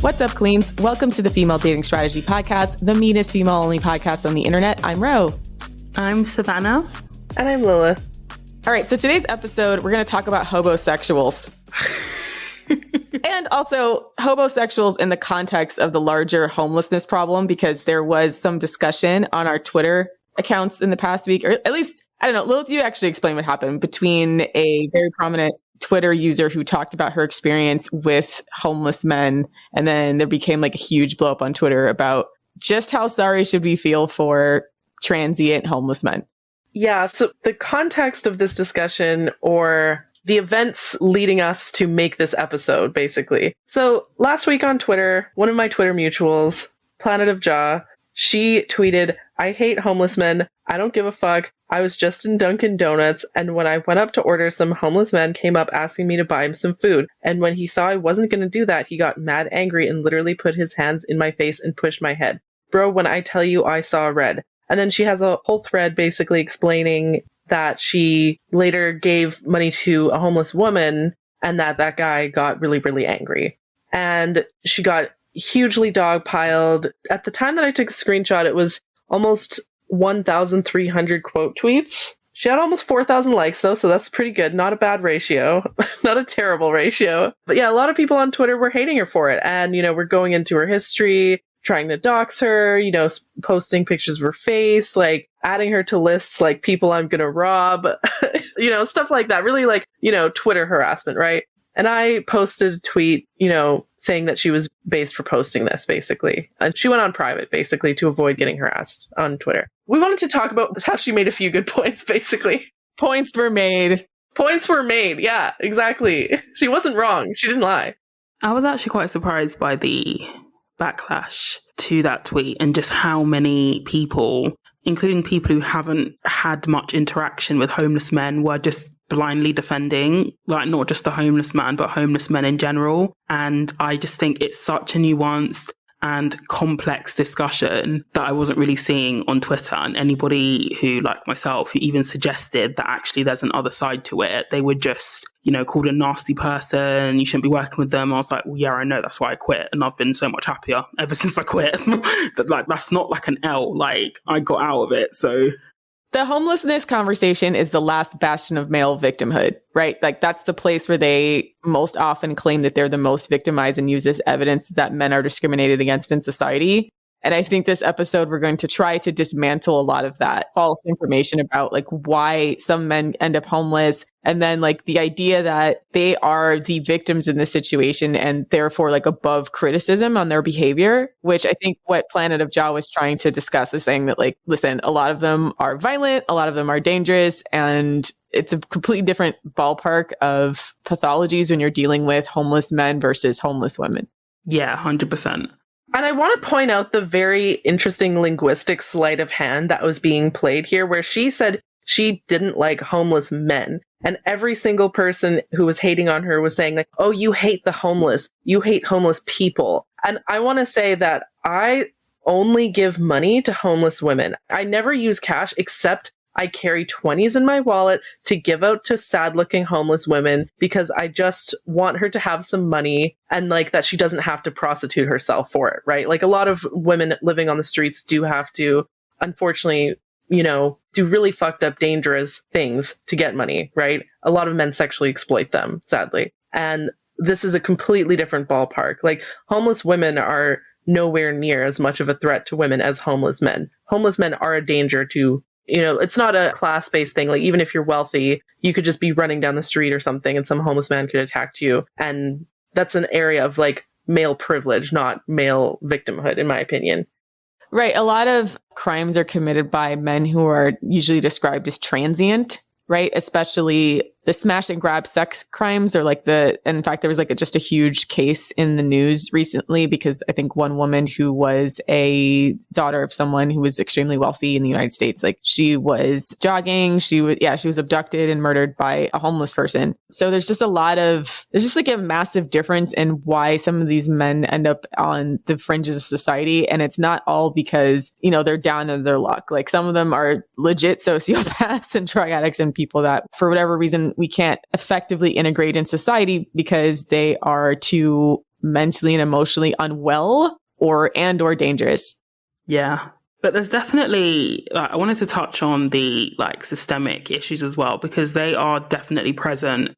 What's up, Queens? Welcome to the Female Dating Strategy Podcast, the meanest female-only podcast on the internet. I'm Ro. I'm Savannah. And I'm Lilith. All right, so today's episode, we're going to talk about hobosexuals. And also hobosexuals in the context of the larger homelessness problem, because there was some discussion on our Twitter accounts in the past week, or at least, I don't know, Lilith, you actually explain what happened between a very prominent Twitter user who talked about her experience with homeless men. And then there became like a huge blow up on Twitter about just how sorry should we feel for transient homeless men. Yeah, so the context of this discussion, or the events leading us to make this episode, basically. So last week on Twitter, one of my Twitter mutuals, Planet of Jaw, she tweeted, "I hate homeless men. I don't give a fuck. I was just in Dunkin' Donuts, and when I went up to order, some homeless man came up asking me to buy him some food. And when he saw I wasn't going to do that, he got mad angry and literally put his hands in my face and pushed my head. Bro, when I tell you I saw red." And then she has a whole thread basically explaining that she later gave money to a homeless woman and that guy got really, really angry. And she got hugely dogpiled. At the time that I took a screenshot, it was almost 1,300 quote tweets. She had almost 4,000 likes though, so that's pretty good. Not a bad ratio. Not a terrible ratio. But yeah, a lot of people on Twitter were hating her for it. And, you know, we're going into her history, trying to dox her, you know, posting pictures of her face, like adding her to lists like people I'm gonna rob, you know, stuff like that. Really like, you know, Twitter harassment, right? And I posted a tweet, you know, saying that she was based for posting this, basically. And she went on private, basically, to avoid getting harassed on Twitter. We wanted to talk about how she made a few good points, basically. Points were made. Points were made. Yeah, exactly. She wasn't wrong. She didn't lie. I was actually quite surprised by the backlash to that tweet and just how many people, including people who haven't had much interaction with homeless men, were just blindly defending, like, not just the homeless man, but homeless men in general. And I just think it's such a nuanced and complex discussion that I wasn't really seeing on Twitter. And anybody who, like myself, who even suggested that actually there's an other side to it, they would just, you know, called a nasty person, you shouldn't be working with them. I was like, well, yeah, I know, that's why I quit. And I've been so much happier ever since I quit. That, like, that's not like an L. Like, I got out of it, so... The homelessness conversation is the last bastion of male victimhood, right? Like, that's the place where they most often claim that they're the most victimized and use this evidence that men are discriminated against in society. And I think this episode, we're going to try to dismantle a lot of that false information about like why some men end up homeless. And then like the idea that they are the victims in this situation and therefore like above criticism on their behavior, which I think what Planet of Jaw was trying to discuss is saying that like, listen, a lot of them are violent, a lot of them are dangerous, and it's a completely different ballpark of pathologies when you're dealing with homeless men versus homeless women. Yeah, 100%. And I want to point out the very interesting linguistic sleight of hand that was being played here, where she said she didn't like homeless men. And every single person who was hating on her was saying like, oh, you hate the homeless. You hate homeless people. And I want to say that I only give money to homeless women. I never use cash, except I carry 20s in my wallet to give out to sad looking homeless women because I just want her to have some money and like that she doesn't have to prostitute herself for it, right? Like a lot of women living on the streets do have to, unfortunately, you know, do really fucked up, dangerous things to get money, right? A lot of men sexually exploit them, sadly. And this is a completely different ballpark. Like homeless women are nowhere near as much of a threat to women as homeless men. Homeless men are a danger to, you know, it's not a class-based thing. Like, even if you're wealthy, you could just be running down the street or something and some homeless man could attack you. And that's an area of, like, male privilege, not male victimhood, in my opinion. Right. A lot of crimes are committed by men who are usually described as transient, right? Especially the smash and grab sex crimes are like and in fact, there was like just a huge case in the news recently because I think one woman who was a daughter of someone who was extremely wealthy in the United States, like she was jogging, she was abducted and murdered by a homeless person. So there's just like a massive difference in why some of these men end up on the fringes of society. And it's not all because, you know, they're down in their luck. Like some of them are legit sociopaths and drug addicts and people that for whatever reason we can't effectively integrate in society because they are too mentally and emotionally unwell or dangerous. Yeah. But there's definitely, I wanted to touch on the systemic issues as well, because they are definitely present,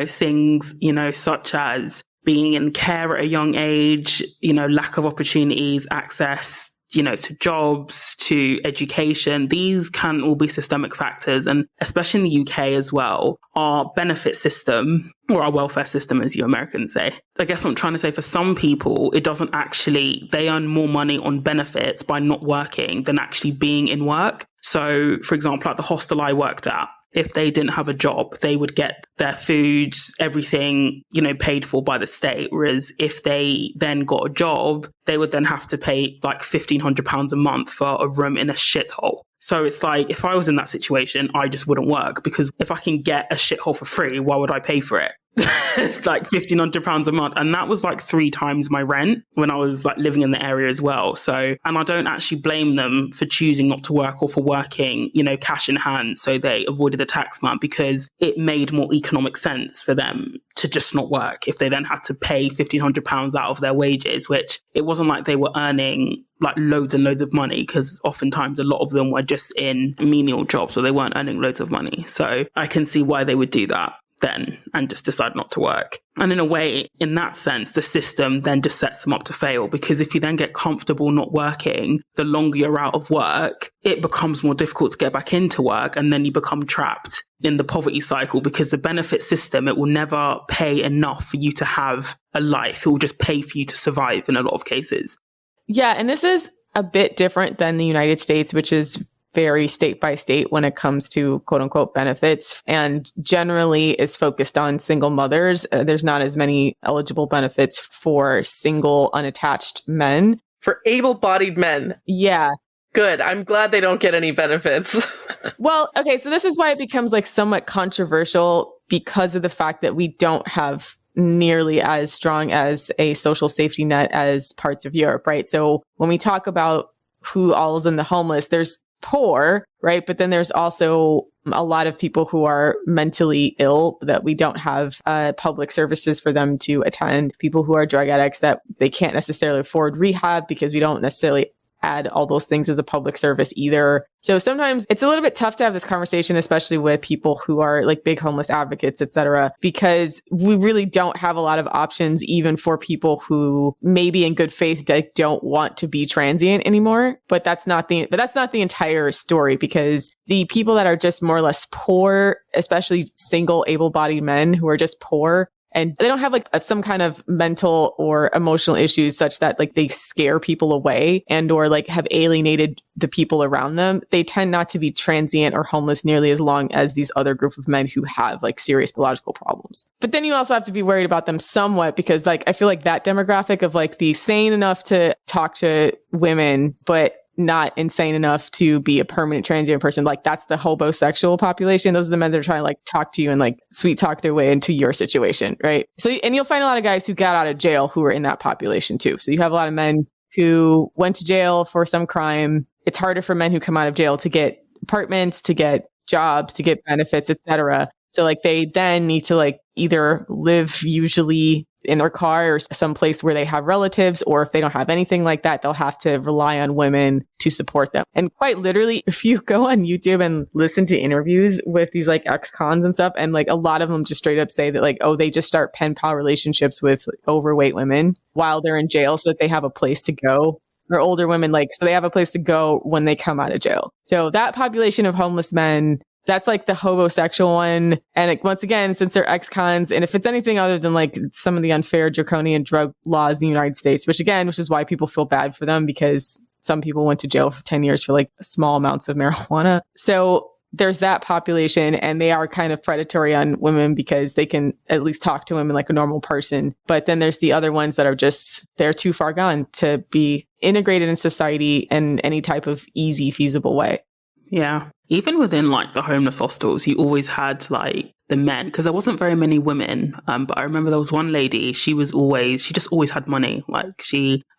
things, such as being in care at a young age, lack of opportunities, access, to jobs, to education. These can all be systemic factors. And especially in the UK as well, our benefit system, or our welfare system, as you Americans say. I guess what I'm trying to say, for some people, it doesn't actually, they earn more money on benefits by not working than actually being in work. So, for example, at the hostel I worked at, if they didn't have a job, they would get their food, everything, paid for by the state. Whereas if they then got a job, they would then have to pay like £1,500 a month for a room in a shithole. So it's like, if I was in that situation, I just wouldn't work, because if I can get a shithole for free, why would I pay for it? Like £1,500 a month. And that was like 3 times my rent when I was like living in the area as well. So, and I don't actually blame them for choosing not to work or for working, cash in hand. So they avoided the tax man, because it made more economic sense for them to just not work if they then had to pay £1,500 out of their wages, which it wasn't like they were earning like loads and loads of money, because oftentimes a lot of them were just in menial jobs, so they weren't earning loads of money. So I can see why they would do that then and just decide not to work. And in a way, in that sense, the system then just sets them up to fail, because if you then get comfortable not working, the longer you're out of work, it becomes more difficult to get back into work, and then you become trapped in the poverty cycle, because the benefit system, it will never pay enough for you to have a life. It will just pay for you to survive in a lot of cases. Yeah, and this is a bit different than the United States, which is very state by state when it comes to quote unquote benefits, and generally is focused on single mothers. There's not as many eligible benefits for single unattached men. For able-bodied men. Yeah. Good. I'm glad they don't get any benefits. Well, okay, so this is why it becomes like somewhat controversial, because of the fact that we don't have nearly as strong as a social safety net as parts of Europe, right? So when we talk about who all is in the homeless, there's poor, right? But then there's also a lot of people who are mentally ill that we don't have public services for them to attend, people who are drug addicts that they can't necessarily afford rehab because we don't necessarily add all those things as a public service either. So sometimes it's a little bit tough to have this conversation, especially with people who are like big homeless advocates, et cetera, because we really don't have a lot of options, even for people who maybe in good faith don't want to be transient anymore. But that's not the entire story, because the people that are just more or less poor, especially single able-bodied men who are just poor, and they don't have like some kind of mental or emotional issues such that like they scare people away and or like have alienated the people around them, they tend not to be transient or homeless nearly as long as these other group of men who have like serious biological problems. But then you also have to be worried about them somewhat, because like I feel like that demographic of like the sane enough to talk to women but not insane enough to be a permanent transient person, like that's the hobosexual population. Those are the men that are trying to like talk to you and like sweet talk their way into your situation, right? So, and you'll find a lot of guys who got out of jail who are in that population too. So you have a lot of men who went to jail for some crime. It's harder for men who come out of jail to get apartments, to get jobs, to get benefits, etc. So like they then need to like either live usually in their car or someplace where they have relatives, or if they don't have anything like that, they'll have to rely on women to support them. And quite literally, if you go on YouTube and listen to interviews with these like ex-cons and stuff, and like a lot of them just straight up say that like, oh, they just start pen pal relationships with overweight women while they're in jail so that they have a place to go. Or older women, like, so they have a place to go when they come out of jail. So that population of homeless men, that's like the hobosexual one. And like, once again, since they're ex-cons, and if it's anything other than like some of the unfair draconian drug laws in the United States, which is why people feel bad for them, because some people went to jail for 10 years for like small amounts of marijuana. So there's that population, and they are kind of predatory on women because they can at least talk to women like a normal person. But then there's the other ones that are just, they're too far gone to be integrated in society in any type of easy, feasible way. Yeah. Even within like the homeless hostels, you always had like the men, because there wasn't very many women. But I remember there was one lady, she just always had money. Like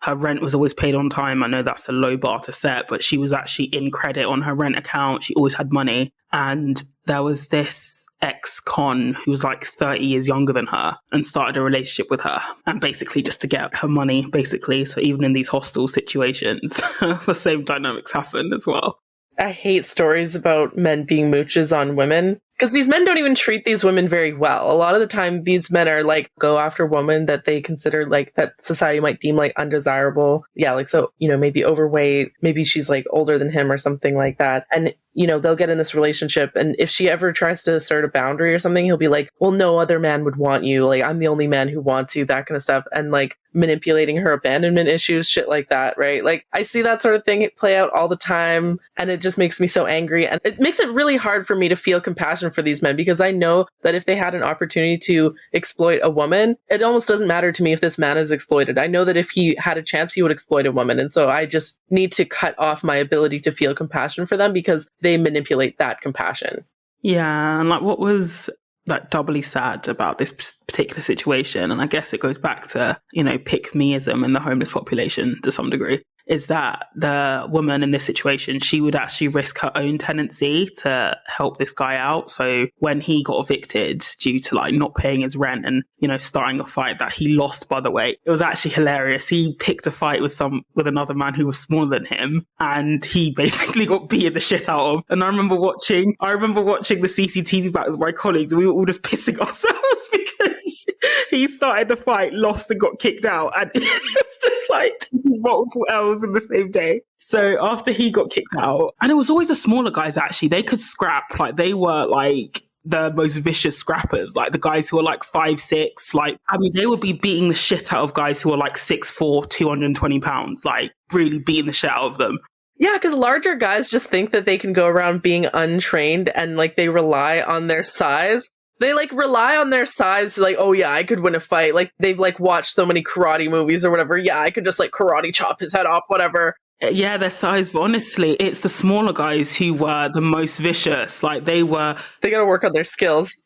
her rent was always paid on time. I know that's a low bar to set, but she was actually in credit on her rent account. She always had money. And there was this ex-con who was like 30 years younger than her and started a relationship with her, and basically just to get her money, basically. So even in these hostile situations, the same dynamics happen as well. I hate stories about men being mooches on women, because these men don't even treat these women very well. A lot of the time, these men are like, go after women that they consider like that society might deem like undesirable. Yeah, like, so, maybe overweight, maybe she's like older than him or something like that. And, they'll get in this relationship. And if she ever tries to assert a boundary or something, he'll be like, well, no other man would want you. Like, I'm the only man who wants you, that kind of stuff. And like manipulating her abandonment issues, shit like that, right? Like, I see that sort of thing play out all the time. And it just makes me so angry. And it makes it really hard for me to feel compassion for these men, because I know that if they had an opportunity to exploit a woman, it almost doesn't matter to me if this man is exploited. I know that if he had a chance, he would exploit a woman. And so I just need to cut off my ability to feel compassion for them, because they manipulate that compassion. Yeah, and like what was like doubly sad about this particular situation, and I guess it goes back to, pick meism in the homeless population to some degree, is that the woman in this situation, she would actually risk her own tenancy to help this guy out. So when he got evicted due to like not paying his rent and, starting a fight that he lost, by the way, it was actually hilarious. He picked a fight with another man who was smaller than him, and he basically got beaten the shit out of. And I remember watching the CCTV back with my colleagues, and we were all just pissing ourselves because he started the fight, lost and got kicked out. And it was just like multiple L's in the same day. So after he got kicked out, and it was always the smaller guys, actually, they could scrap. Like, they were like the most vicious scrappers, like the guys who were like 5'6", they would be beating the shit out of guys who were like 6'4", 220 pounds, like really beating the shit out of them. Yeah, because larger guys just think that they can go around being untrained, and like they rely on their size. They like rely on their size, like, oh yeah, I could win a fight. Like, they've like watched so many karate movies or whatever. Yeah, I could just like karate chop his head off, whatever. Yeah, their size, but honestly, it's the smaller guys who were the most vicious. Like, they gotta work on their skills.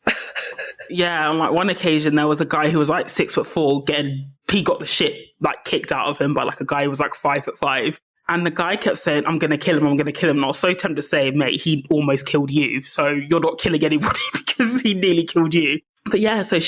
Yeah, on like one occasion, there was a guy who was like 6'4", he got the shit like kicked out of him by like a guy who was like 5'5". And the guy kept saying, I'm going to kill him. And I was so tempted to say, mate, he almost killed you. So you're not killing anybody because he nearly killed you. But yeah, so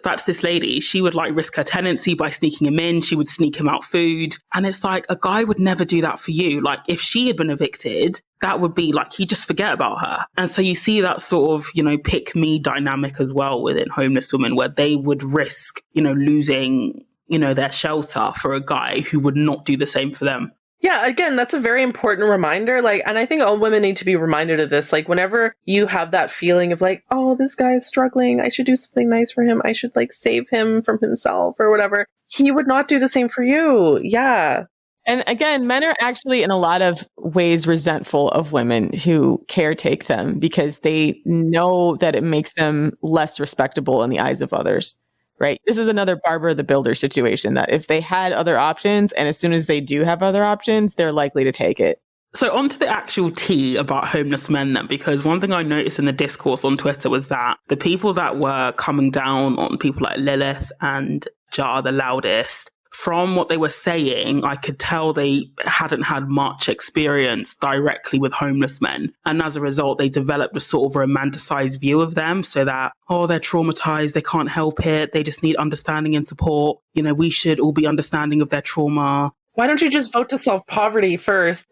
back to this lady, she would like risk her tenancy by sneaking him in. She would sneak him out food. And it's like, a guy would never do that for you. Like, if she had been evicted, that would be like, he'd just forget about her. And so you see that sort of, pick me dynamic as well within homeless women, where they would risk, losing, their shelter for a guy who would not do the same for them. Yeah, again, that's a very important reminder. Like, and I think all women need to be reminded of this. Like, whenever you have that feeling of like, oh, this guy is struggling, I should do something nice for him, I should like save him from himself or whatever, he would not do the same for you. Yeah. And again, men are actually in a lot of ways resentful of women who caretake them, because they know that it makes them less respectable in the eyes of others. Right. This is another Barbara the Builder situation, that if they had other options, and as soon as they do have other options, they're likely to take it. So on to the actual tea about homeless men then, because one thing I noticed in the discourse on Twitter was that the people that were coming down on people like Lilith and Jar the loudest, from what they were saying, I could tell they hadn't had much experience directly with homeless men. And as a result, they developed a sort of romanticized view of them, so that, oh, they're traumatized, they can't help it, they just need understanding and support. We should all be understanding of their trauma. Why don't you just vote to solve poverty first,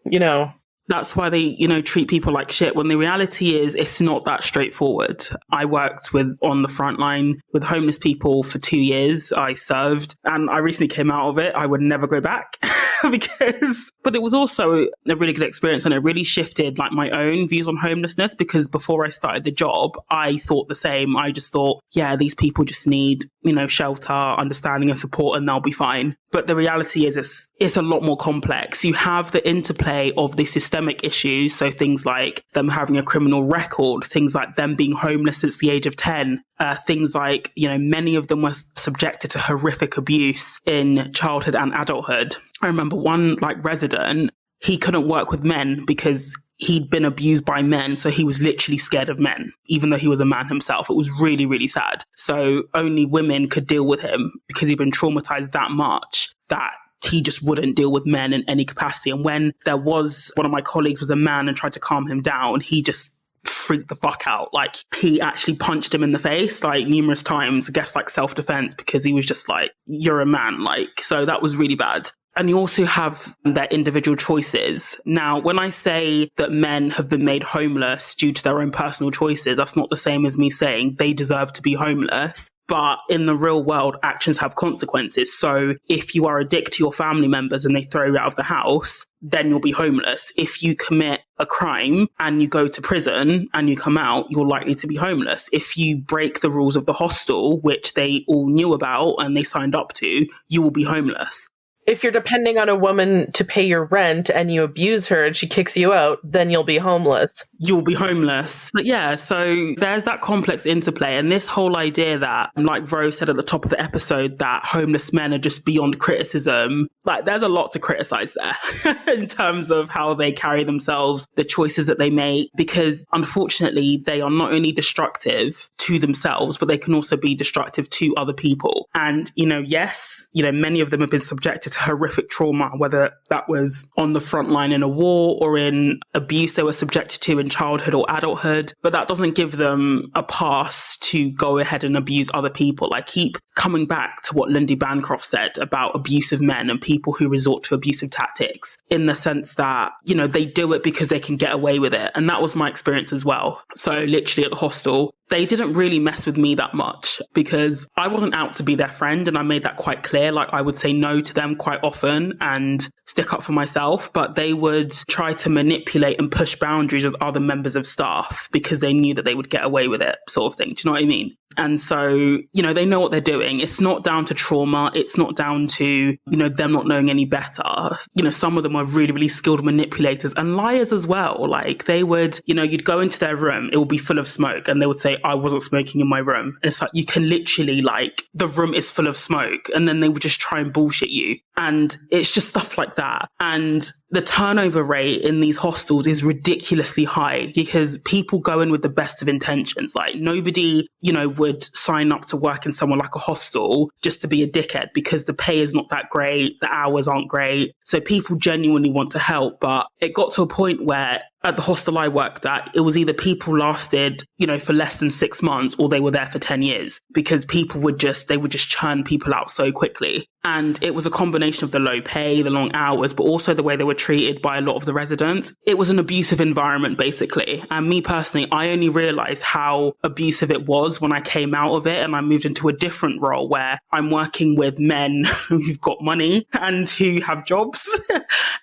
That's why they, treat people like shit, when the reality is it's not that straightforward. I worked on the front line with homeless people for 2 years. I served, and I recently came out of it. I would never go back but it was also a really good experience, and it really shifted like my own views on homelessness, because before I started the job, I thought the same. I just thought, yeah, these people just need, shelter, understanding and support, and they'll be fine. But the reality is it's a lot more complex. You have the interplay of the systemic issues. So things like them having a criminal record, things like them being homeless since the age of 10, things like, many of them were subjected to horrific abuse in childhood and adulthood. I remember one like resident, he couldn't work with men because he'd been abused by men. So he was literally scared of men, even though he was a man himself. It was really, really sad. So only women could deal with him because he'd been traumatized that much that he just wouldn't deal with men in any capacity. And when there was, one of my colleagues was a man and tried to calm him down, he just freaked the fuck out. Like, he actually punched him in the face, like, numerous times, I guess, like, self-defense, because he was just like, you're a man. Like, so that was really bad. And you also have their individual choices. Now, when I say that men have been made homeless due to their own personal choices, that's not the same as me saying they deserve to be homeless. But in the real world, actions have consequences. So if you are a dick to your family members and they throw you out of the house, then you'll be homeless. If you commit a crime and you go to prison and you come out, you're likely to be homeless. If you break the rules of the hostel, which they all knew about and they signed up to, you will be homeless. If you're depending on a woman to pay your rent and you abuse her and she kicks you out, then you'll be homeless. You'll be homeless. But yeah, so there's that complex interplay. And this whole idea that, like Rose said at the top of the episode, that homeless men are just beyond criticism. Like, there's a lot to criticize there in terms of how they carry themselves, the choices that they make, because unfortunately, they are not only destructive to themselves, but they can also be destructive to other people. And, yes, many of them have been subjected to horrific trauma, whether that was on the front line in a war or in abuse they were subjected to in childhood or adulthood. But that doesn't give them a pass to go ahead and abuse other people. I keep coming back to what Lindy Bancroft said about abusive men and people who resort to abusive tactics, in the sense that, they do it because they can get away with it. And that was my experience as well. So literally at the hostel, they didn't really mess with me that much because I wasn't out to be their friend. And I made that quite clear. Like, I would say no to them quite often and stick up for myself, but they would try to manipulate and push boundaries with other members of staff because they knew that they would get away with it, sort of thing. Do you know what I mean? And so, they know what they're doing. It's not down to trauma. It's not down to, them not knowing any better. Some of them are really, really skilled manipulators and liars as well. Like, they would, you'd go into their room, it would be full of smoke, and they would say, I wasn't smoking in my room. And it's like, you can literally, like, the room is full of smoke. And then they would just try and bullshit you. And it's just stuff like that. And the turnover rate in these hostels is ridiculously high because people go in with the best of intentions. Like, nobody, would sign up to work in somewhere like a hostel just to be a dickhead because the pay is not that great, the hours aren't great. So people genuinely want to help. But it got to a point where at the hostel I worked at, it was either people lasted, for less than 6 months or they were there for 10 years because people would just churn people out so quickly. And it was a combination of the low pay, the long hours, but also the way they were treated by a lot of the residents. It was an abusive environment, basically. And me personally, I only realized how abusive it was when I came out of it and I moved into a different role where I'm working with men who've got money and who have jobs.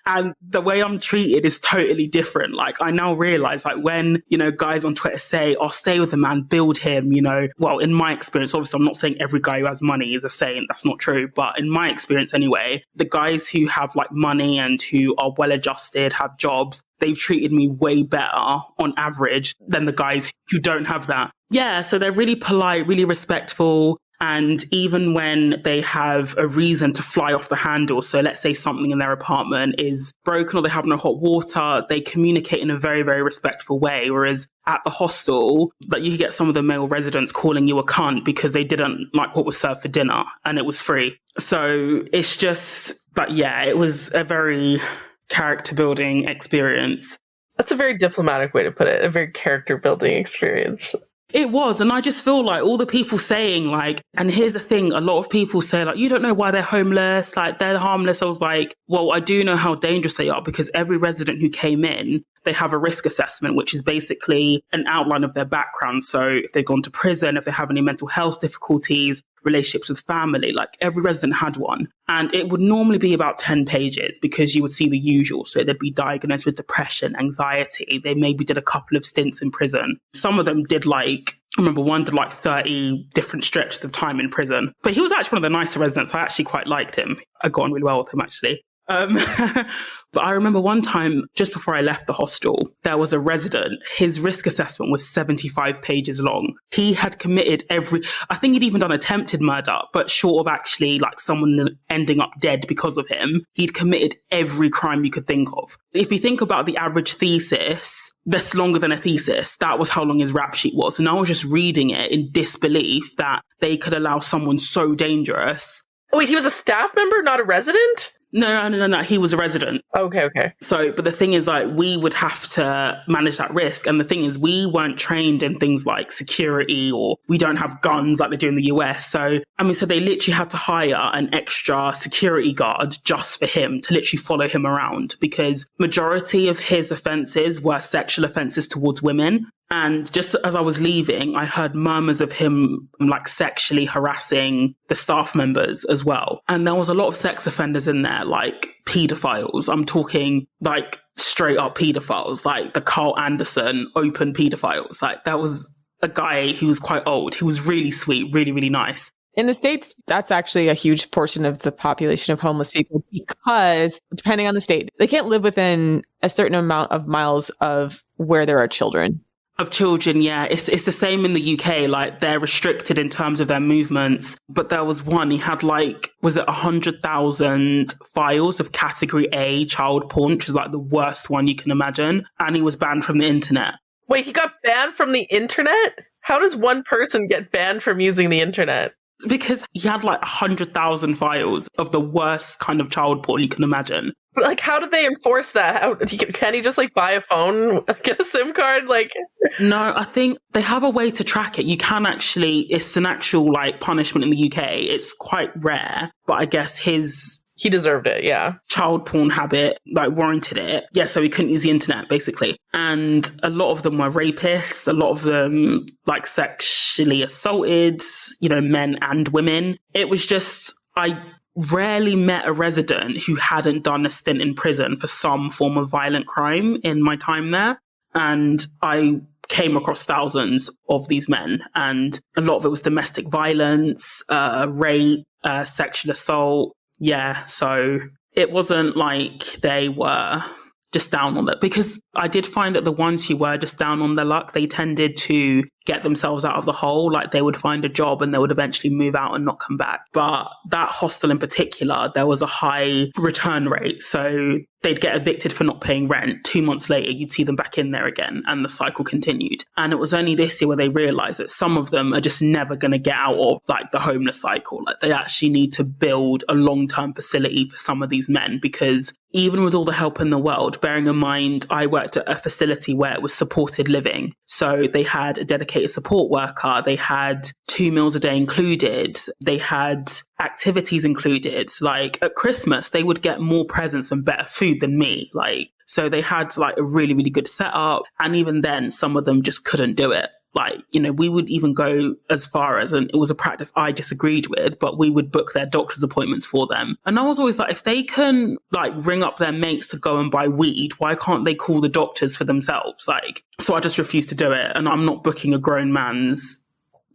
And the way I'm treated is totally different. Like, I now realize, like, when, guys on Twitter say, oh, stay with the man, build him, well, in my experience, obviously, I'm not saying every guy who has money is a saint. That's not true. But in my experience anyway, the guys who have like money and who are well adjusted, have jobs, they've treated me way better on average than the guys who don't have that. Yeah, so they're really polite, really respectful. And even when they have a reason to fly off the handle, so let's say something in their apartment is broken or they have no hot water, they communicate in a very, very respectful way. Whereas at the hostel, like, you could get some of the male residents calling you a cunt because they didn't like what was served for dinner and it was free. So it's just, but yeah, it was a very character building experience. That's a very diplomatic way to put it, a very character building experience. It was. And I just feel like all the people saying, like, and here's the thing, a lot of people say, like, you don't know why they're homeless, like, they're harmless. I was like, well, I do know how dangerous they are because every resident who came in, they have a risk assessment, which is basically an outline of their background. So if they've gone to prison, if they have any mental health difficulties, relationships with family, like, every resident had one. And it would normally be about 10 pages because you would see the usual. So they'd be diagnosed with depression, anxiety. They maybe did a couple of stints in prison. Some of them did like, I remember one did like 30 different stretches of time in prison. But he was actually one of the nicer residents. I actually quite liked him. I got on really well with him, actually. But I remember one time, just before I left the hostel, there was a resident. His risk assessment was 75 pages long. He had committed I think he'd even done attempted murder, but short of actually like someone ending up dead because of him, he'd committed every crime you could think of. If you think about the average thesis, that's longer than a thesis. That was how long his rap sheet was. And I was just reading it in disbelief that they could allow someone so dangerous. Wait, he was a staff member, not a resident? No. He was a resident. Okay. So, but the thing is, like, we would have to manage that risk. And the thing is, we weren't trained in things like security, or we don't have guns like they do in the US. So, so they literally had to hire an extra security guard just for him to literally follow him around, because majority of his offenses were sexual offenses towards women. And just as I was leaving, I heard murmurs of him like sexually harassing the staff members as well. And there was a lot of sex offenders in there, like pedophiles. I'm talking like straight up pedophiles, like the Carl Anderson open pedophiles. Like that was a guy who was quite old. He was really sweet, really, really nice. In the States, that's actually a huge portion of the population of homeless people, because depending on the state, they can't live within a certain amount of miles of where there are children. Of children, yeah. It's the same in the UK. Like, they're restricted in terms of their movements. But there was one, he had like, was it 100,000 files of category A child porn, which is like the worst one you can imagine. And he was banned from the internet. Wait, he got banned from the internet? How does one person get banned from using the internet? Because he had like 100,000 files of the worst kind of child porn you can imagine. Like, how did they enforce that? Can he just like buy a phone, get a SIM card? Like, no, I think they have a way to track it. You can actually, it's an actual like punishment in the UK. It's quite rare, but I guess he deserved it, yeah. Child porn habit, like, warranted it. Yeah, so he couldn't use the internet, basically. And a lot of them were rapists. A lot of them, like, sexually assaulted, men and women. It was just, I rarely met a resident who hadn't done a stint in prison for some form of violent crime in my time there. And I came across thousands of these men. And a lot of it was domestic violence, rape, sexual assault. Yeah, so it wasn't like they were just down on it, because I did find that the ones who were just down on their luck, they tended to get themselves out of the hole. Like, they would find a job and they would eventually move out and not come back. But that hostel in particular, there was a high return rate. So they'd get evicted for not paying rent. 2 months later, you'd see them back in there again, and the cycle continued. And it was only this year where they realized that some of them are just never going to get out of like the homeless cycle. Like, they actually need to build a long-term facility for some of these men, because even with all the help in the world, bearing in mind, I worked at a facility where it was supported living. So they had a dedicated support worker. They had 2 meals a day included. They had activities included. Like, at Christmas, they would get more presents and better food than me. Like, so they had like a really, really good setup. And even then, some of them just couldn't do it. Like, we would even go as far as, and it was a practice I disagreed with, but we would book their doctor's appointments for them. And I was always like, if they can like ring up their mates to go and buy weed, why can't they call the doctors for themselves? Like, so I just refused to do it. And I'm not booking a grown man's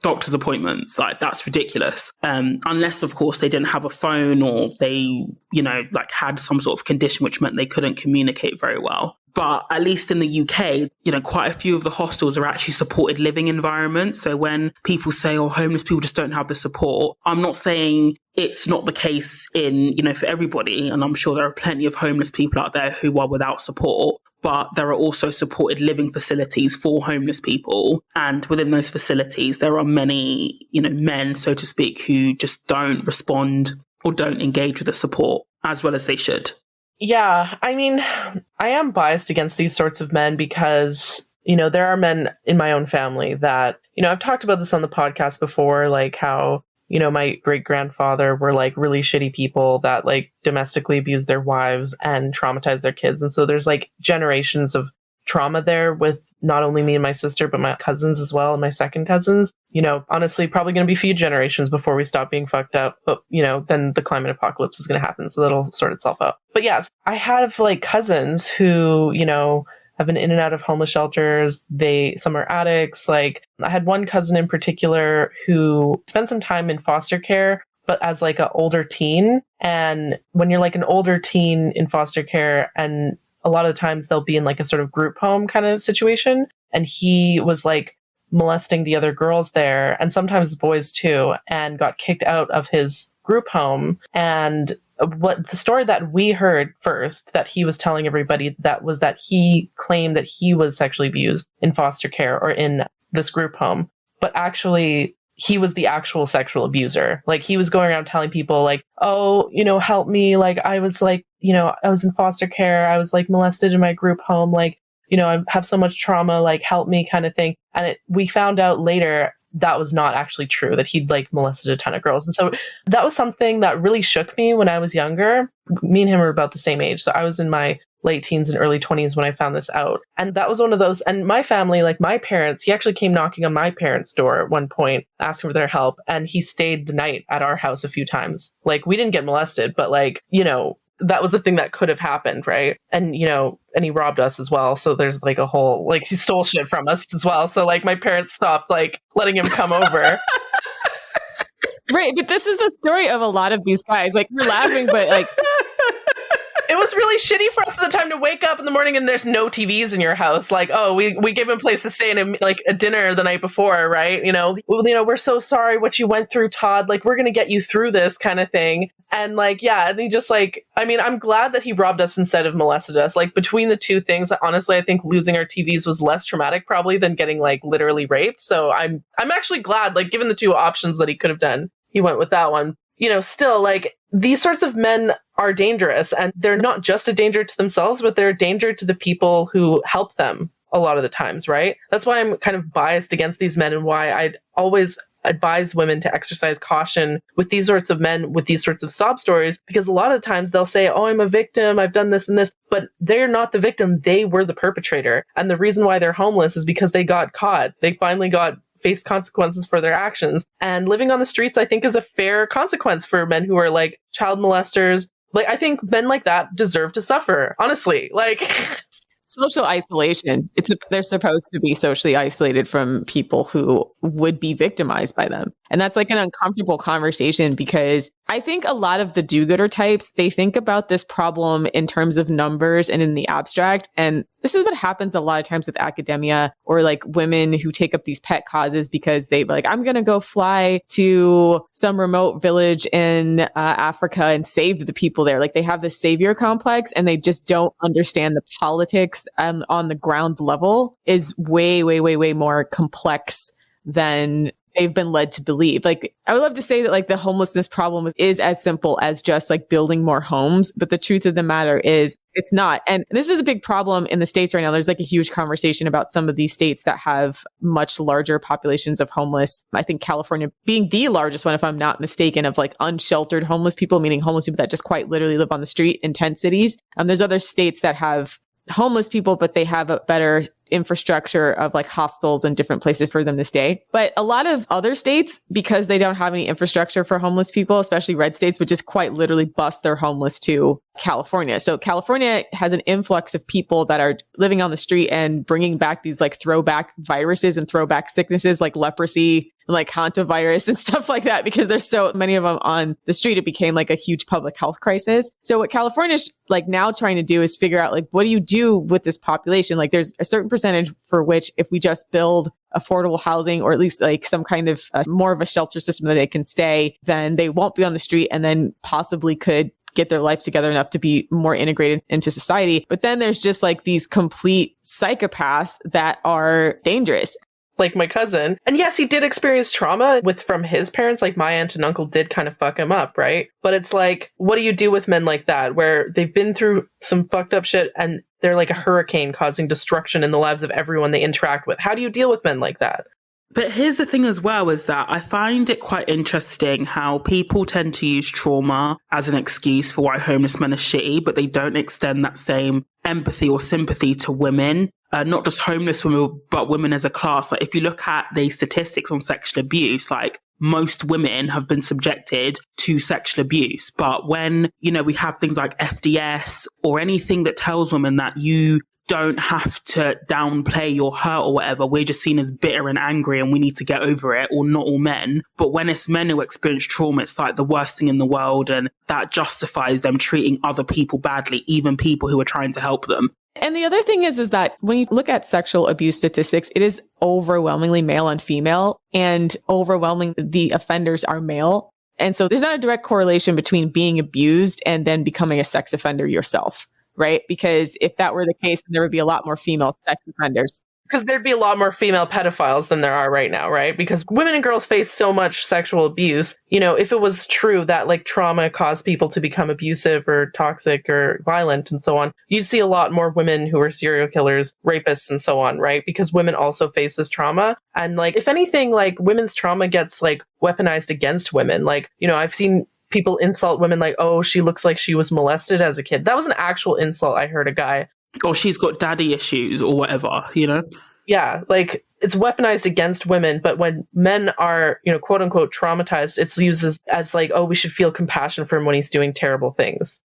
doctor's appointments. Like, that's ridiculous. Unless, of course, they didn't have a phone, or they, like, had some sort of condition which meant they couldn't communicate very well. But at least in the UK, quite a few of the hostels are actually supported living environments. So when people say, oh, homeless people just don't have the support, I'm not saying it's not the case in, for everybody. And I'm sure there are plenty of homeless people out there who are without support. But there are also supported living facilities for homeless people. And within those facilities, there are many, men, so to speak, who just don't respond or don't engage with the support as well as they should. Yeah, I mean, I am biased against these sorts of men because, there are men in my own family that, I've talked about this on the podcast before, like how, my great-grandfather were like really shitty people that like domestically abused their wives and traumatized their kids. And so there's like generations of trauma there with not only me and my sister, but my cousins as well, and my second cousins. Honestly, probably going to be a few generations before we stop being fucked up. But, then the climate apocalypse is going to happen. So that'll sort itself out. But yes, I have like cousins who, have been in and out of homeless shelters. Some are addicts. Like, I had one cousin in particular who spent some time in foster care, but as like an older teen. And when you're like an older teen in foster care, and a lot of the times they'll be in like a sort of group home kind of situation. And he was like molesting the other girls there, and sometimes boys too, and got kicked out of his group home. And what the story that we heard first that he was telling everybody that was that he claimed that he was sexually abused in foster care or in this group home. But actually, he was the actual sexual abuser. Like he was going around telling people like, oh, help me. Like I was like, I was in foster care. I was like molested in my group home. Like, I have so much trauma, like help me kind of thing. And we found out later that was not actually true, that he'd like molested a ton of girls. And so that was something that really shook me when I was younger. Me and him were about the same age. So I was in my late teens and early 20s when I found this out. And that was one of those. And my family, like my parents, he actually came knocking on my parents' door at one point, asking for their help. And he stayed the night at our house a few times. Like we didn't get molested, but like, that was the thing that could have happened, right? And, and he robbed us as well. So there's like a whole, like he stole shit from us as well. So like my parents stopped like letting him come over. Right. But this is the story of a lot of these guys. Like we're laughing, but like, it was really shitty for us at the time to wake up in the morning and there's no TVs in your house. Like, oh, we gave him a place to stay and like a dinner the night before, right? We're so sorry what you went through, Todd. Like, we're going to get you through this kind of thing. And like, yeah, and he just like, I mean, I'm glad that he robbed us instead of molested us. Like between the two things, honestly, I think losing our TVs was less traumatic probably than getting like literally raped. So I'm actually glad, like given the two options that he could have done, he went with that one. Still like these sorts of men are dangerous, and they're not just a danger to themselves, but they're a danger to the people who help them a lot of the times, right? That's why I'm kind of biased against these men and why I'd always advise women to exercise caution with these sorts of men, with these sorts of sob stories, because a lot of times they'll say, oh, I'm a victim, I've done this and this, but they're not the victim, they were the perpetrator. And the reason why they're homeless is because they got caught. They finally faced consequences for their actions. And living on the streets, I think, is a fair consequence for men who are like child molesters. Like, I think men like that deserve to suffer, honestly. Like, social isolation. They're supposed to be socially isolated from people who would be victimized by them. And that's like an uncomfortable conversation because I think a lot of the do-gooder types, they think about this problem in terms of numbers and in the abstract. And this is what happens a lot of times with academia or like women who take up these pet causes because they like, I'm going to go fly to some remote village in Africa and save the people there. Like they have this savior complex and they just don't understand the politics on the ground level is way, way, way, way more complex than they've been led to believe. Like, I would love to say that like the homelessness problem is as simple as just like building more homes. But the truth of the matter is it's not. And this is a big problem in the States right now. There's like a huge conversation about some of these states that have much larger populations of homeless. I think California being the largest one, if I'm not mistaken, of like unsheltered homeless people, meaning homeless people that just quite literally live on the street in tent cities. There's other states that have homeless people, but they have a better infrastructure of like hostels and different places for them to stay. But a lot of other states, because they don't have any infrastructure for homeless people, especially red states, would just quite literally bus their homeless to California. So California has an influx of people that are living on the street and bringing back these like throwback viruses and throwback sicknesses like leprosy, like hantavirus and stuff like that, because there's so many of them on the street. It became like a huge public health crisis. So what California's like now trying to do is figure out like, what do you do with this population? Like there's a certain percentage for which if we just build affordable housing or at least like some kind of more of a shelter system that they can stay, then they won't be on the street and then possibly could get their life together enough to be more integrated into society. But then there's just like these complete psychopaths that are dangerous. Like my cousin. And yes, he did experience trauma from his parents. Like my aunt and uncle did kind of fuck him up, right? But it's like, what do you do with men like that where they've been through some fucked up shit and they're like a hurricane causing destruction in the lives of everyone they interact with? How do you deal with men like that? But here's the thing as well, is that I find it quite interesting how people tend to use trauma as an excuse for why homeless men are shitty, but they don't extend that same empathy or sympathy to women. Not just homeless women, but women as a class. Like if you look at the statistics on sexual abuse, like most women have been subjected to sexual abuse. But when, we have things like FDS or anything that tells women that you don't have to downplay your hurt or whatever, we're just seen as bitter and angry and we need to get over it, or not all men. But when it's men who experience trauma, it's like the worst thing in the world, and that justifies them treating other people badly, even people who are trying to help them. And the other thing is that when you look at sexual abuse statistics, it is overwhelmingly male on female, and overwhelmingly the offenders are male. And so there's not a direct correlation between being abused and then becoming a sex offender yourself, right? Because if that were the case, there would be a lot more female sex offenders. Because there'd be a lot more female pedophiles than there are right now, right? Because women and girls face so much sexual abuse. You know, if it was true that like trauma caused people to become abusive or toxic or violent and so on, you'd see a lot more women who are serial killers, rapists and so on, right? Because women also face this trauma. And like, if anything, like women's trauma gets like weaponized against women. Like, you know, I've seen people insult women like, oh, she looks like she was molested as a kid. That was an actual insult. I heard a guy. Or she's got daddy issues or whatever, you know? Yeah, like it's weaponized against women, but when men are, you know, quote unquote traumatized, it's used as like, oh, we should feel compassion for him when he's doing terrible things.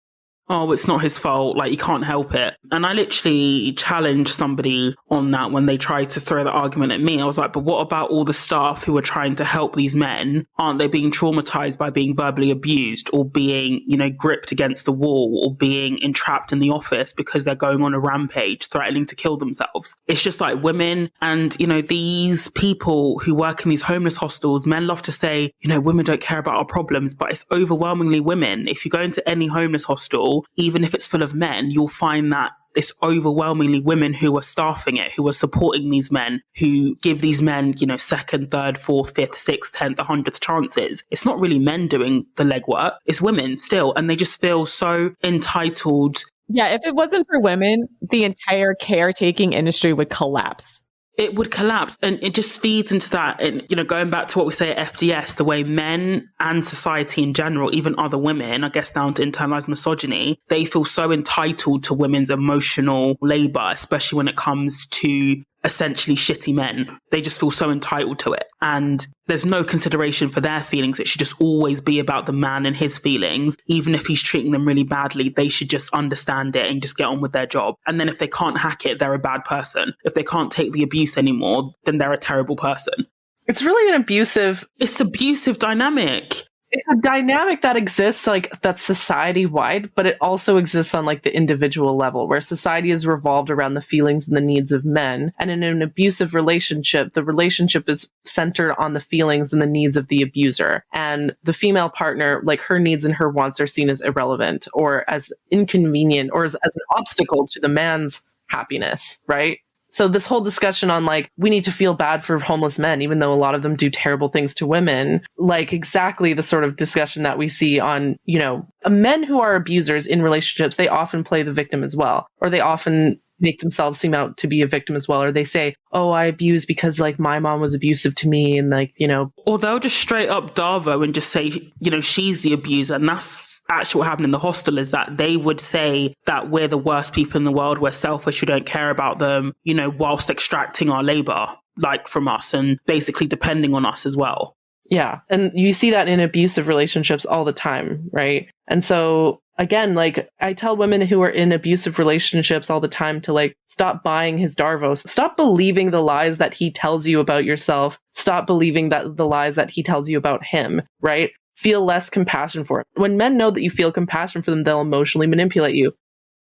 Oh, it's not his fault. Like, he can't help it. And I literally challenged somebody on that when they tried to throw the argument at me. I was like, but what about all the staff who are trying to help these men? Aren't they being traumatized by being verbally abused or being, you know, gripped against the wall or being entrapped in the office because they're going on a rampage, threatening to kill themselves? It's just like women and, you know, these people who work in these homeless hostels, men love to say, you know, women don't care about our problems, but it's overwhelmingly women. If you go into any homeless hostel, even if it's full of men, you'll find that it's overwhelmingly women who are staffing it, who are supporting these men, who give these men, you know, second, third, fourth, fifth, sixth, 10th, 100th chances. It's not really men doing the legwork, it's women still. And they just feel so entitled. Yeah, if it wasn't for women, the entire caretaking industry would collapse. It would collapse. And it just feeds into that. And, you know, going back to what we say at FDS, the way men and society in general, even other women, I guess down to internalized misogyny, they feel so entitled to women's emotional labor, especially when it comes to essentially shitty men. They just feel so entitled to it. And there's no consideration for their feelings. It should just always be about the man and his feelings. Even if he's treating them really badly, they should just understand it and just get on with their job. And then if they can't hack it, they're a bad person. If they can't take the abuse anymore, then they're a terrible person. It's really an abusive... It's abusive dynamic. It's a dynamic that exists, like, that's society-wide, but it also exists on, like, the individual level, where society is revolved around the feelings and the needs of men. And in an abusive relationship, the relationship is centered on the feelings and the needs of the abuser. And the female partner, like, her needs and her wants are seen as irrelevant or as inconvenient or as an obstacle to the man's happiness, right? So this whole discussion on like, we need to feel bad for homeless men, even though a lot of them do terrible things to women, like exactly the sort of discussion that we see on, you know, men who are abusers in relationships, they often play the victim as well, or they often make themselves seem out to be a victim as well. Or they say, oh, I abuse because like my mom was abusive to me. And like, you know, or they'll just straight up Darvo and just say, you know, she's the abuser. And that's actually what happened in the hostel, is that they would say that we're the worst people in the world, we're selfish, we don't care about them, you know, whilst extracting our labor, like from us and basically depending on us as well. Yeah. And you see that in abusive relationships all the time, right? And so again, like I tell women who are in abusive relationships all the time to like, stop buying his Darvos, stop believing the lies that he tells you about yourself, stop believing that the lies that he tells you about him, right? Feel less compassion for it. When men know that you feel compassion for them, they'll emotionally manipulate you.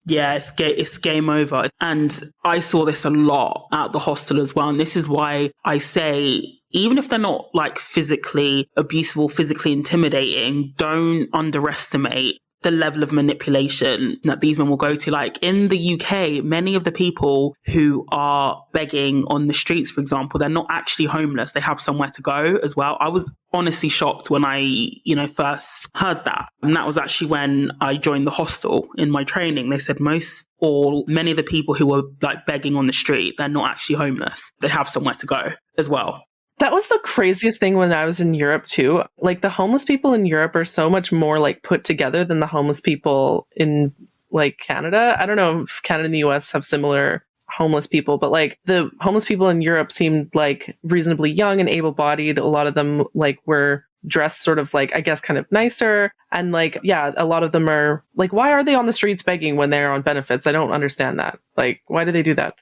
Yeah, it's game over. And I saw this a lot at the hostel as well. And this is why I say, even if they're not like physically abusive or physically intimidating, don't underestimate the level of manipulation that these men will go to. Like in the UK, many of the people who are begging on the streets, for example, they're not actually homeless. They have somewhere to go as well. I was honestly shocked when I, you know, first heard that. And that was actually when I joined the hostel in my training. They said many of the people who were like begging on the street, they're not actually homeless. They have somewhere to go as well. That was the craziest thing when I was in Europe too. Like the homeless people in Europe are so much more like put together than the homeless people in like Canada. I don't know if Canada and the US have similar homeless people, but like the homeless people in Europe seemed like reasonably young and able-bodied. A lot of them like were dressed sort of like, I guess, kind of nicer. And like, yeah, a lot of them are like, why are they on the streets begging when they're on benefits? I don't understand that. Like, why do they do that?